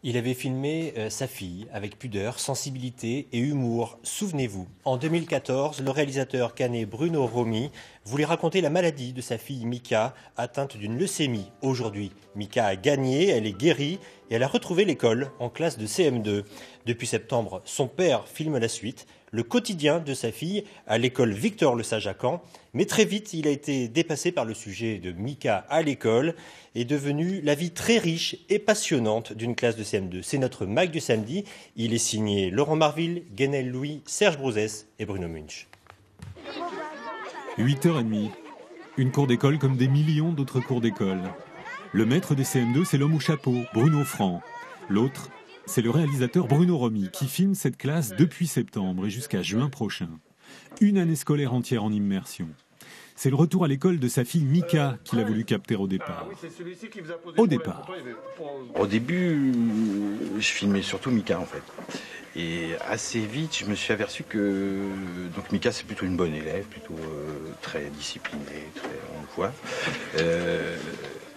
Il avait filmé sa fille avec pudeur, sensibilité et humour. Souvenez-vous, en 2014, le réalisateur canet Bruno Romy voulait raconter la maladie de sa fille Mika, atteinte d'une leucémie. Aujourd'hui, Mika a gagné, elle est guérie et elle a retrouvé l'école en classe de CM2. Depuis septembre, son père filme la suite, le quotidien de sa fille à l'école Victor Le Sage à Caen. Mais très vite, il a été dépassé par le sujet de Mika à l'école et devenu la vie très riche et passionnante d'une classe de CM2. C'est notre Mag du samedi. Il est signé Laurent Marville, Guénel Louis, Serge Brouzès et Bruno Munch. 8h30. Une cour d'école comme des millions d'autres cours d'école. Le maître des CM2, c'est l'homme au chapeau, Bruno Franc. L'autre, c'est le réalisateur Bruno Romy qui filme cette classe depuis septembre et jusqu'à juin prochain. Une année scolaire entière en immersion. C'est le retour à l'école de sa fille Mika qu'il a voulu capter au départ. Au début, je filmais surtout Mika en fait. Et assez vite, je me suis aperçu que donc Mika c'est plutôt une bonne élève, plutôt très disciplinée, on le voit.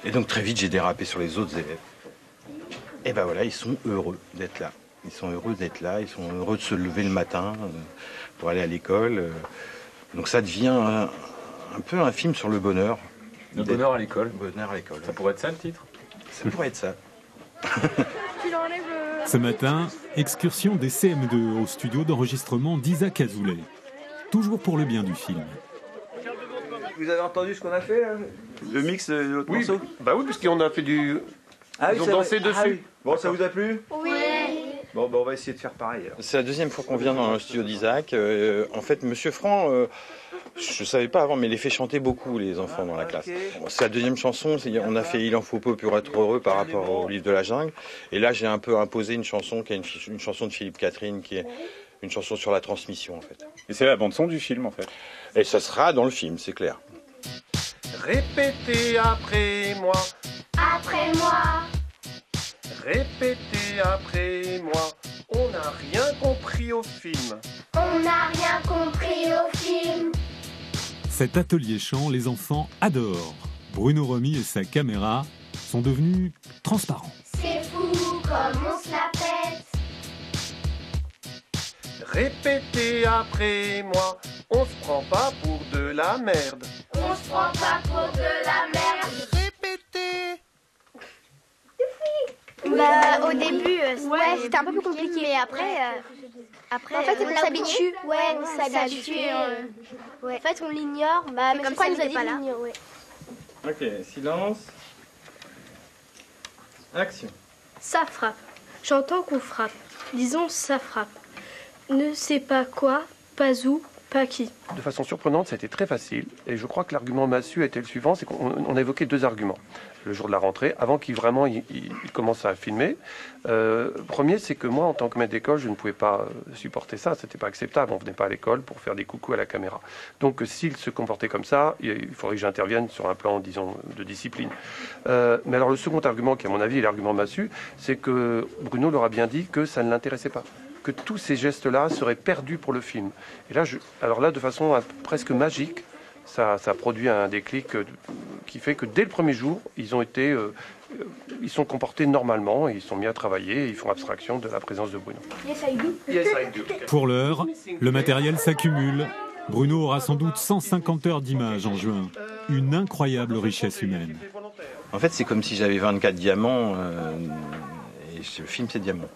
Et donc très vite, j'ai dérapé sur les autres élèves. Et ben voilà, ils sont heureux d'être là. Ils sont heureux d'être là, ils sont heureux de se lever le matin pour aller à l'école. Donc ça devient un peu un film sur le bonheur. Le bonheur à l'école. Bonheur à l'école. Ça pourrait être ça le titre? Ça pourrait être ça. Ce matin, excursion des CM2 au studio d'enregistrement d'Isaac Azoulay. Toujours pour le bien du film. Vous avez entendu ce qu'on a fait là? Le mix de l'autre morceau? Bah oui, puisqu'on a fait du... Ah, Ils ont dansé dessus. Ah, oui. Bon, ça vous a plu? Oui. Bon, on va essayer de faire pareil. Alors. C'est la deuxième fois qu'on vient dans le studio d'Isaac. En fait, Monsieur Franc, je ne savais pas avant, mais il les fait chanter beaucoup, les enfants, dans la classe. Bon, c'est la deuxième chanson. On a fait Il en faut peu pour être heureux par rapport au livre de la jungle. Et là, j'ai un peu imposé une chanson qui est une chanson de Philippe Catherine, qui est une chanson sur la transmission, en fait. Et c'est la bande-son du film, en fait. Et ça sera dans le film, c'est clair. Répétez après moi. Après moi. Répétez après moi. On n'a rien compris au film. On n'a rien compris au film. Cet atelier chant, les enfants adorent. Bruno Romy et sa caméra sont devenus transparents. C'est fou comme on se la pète. Répétez après moi. On se prend pas pour de la merde. On se prend pas pour de la merde. Répétez. Bah, au début, c'était un peu plus compliqué, mais après, en fait, on s'habitue. Ouais, on s'habitue. En fait, on l'ignore. Bah, mais comme ça, il nous a dit pas là. Ouais. Ok, silence. Action. Ça frappe. J'entends qu'on frappe. Disons ça frappe. Ne sais pas quoi, pas où, pas qui. De façon surprenante, ça a été très facile. Et je crois que l'argument massu était le suivant, c'est qu'on a évoqué deux arguments. Le jour de la rentrée, avant qu'il commence à filmer. Premier, c'est que moi, en tant que maître d'école, je ne pouvais pas supporter ça. C'était pas acceptable. On venait pas à l'école pour faire des coucous à la caméra. Donc, s'il se comportait comme ça, il faudrait que j'intervienne sur un plan, disons, de discipline. Mais alors, le second argument, qui à mon avis est l'argument massu, c'est que Bruno leur a bien dit que ça ne l'intéressait pas, que tous ces gestes-là seraient perdus pour le film. Et là, alors là, de façon presque magique, ça produit un déclic qui fait que dès le premier jour, ils sont comportés normalement, ils sont mis à travailler et ils font abstraction de la présence de Bruno. Yes, I do. Yes, I do. Pour l'heure, le matériel s'accumule. Bruno aura sans doute 150 heures d'images en juin. Une incroyable richesse humaine. En fait, c'est comme si j'avais 24 diamants et je filme ces diamants.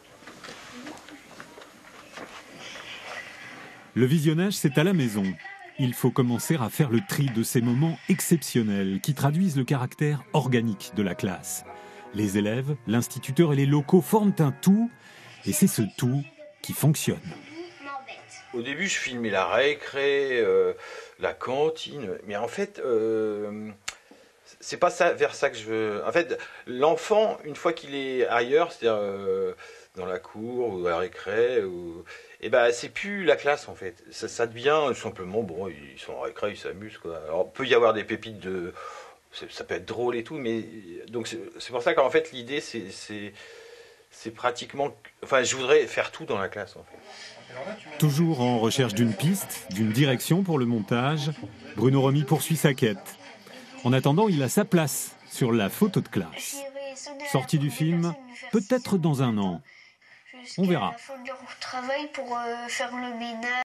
Le visionnage, c'est à la maison. Il faut commencer à faire le tri de ces moments exceptionnels qui traduisent le caractère organique de la classe. Les élèves, l'instituteur et les locaux forment un tout, et c'est ce tout qui fonctionne. Au début, je filmais la récré, la cantine, mais en fait, c'est pas ça, vers ça que je veux. En fait, l'enfant, une fois qu'il est ailleurs, c'est-à-dire dans la cour ou à la récré, et ben c'est plus la classe en fait. Ça devient simplement bon, ils sont en récré, ils s'amusent quoi. Alors peut y avoir des pépites de, ça peut être drôle et tout, mais donc c'est pour ça qu'en fait l'idée c'est pratiquement, enfin je voudrais faire tout dans la classe en fait. Toujours en recherche d'une piste, d'une direction pour le montage, Bruno Romy poursuit sa quête. En attendant, il a sa place sur la photo de classe. Sortie du film, peut-être dans un an. On verra. Jusqu'à la fin de leur travail pour faire le ménage.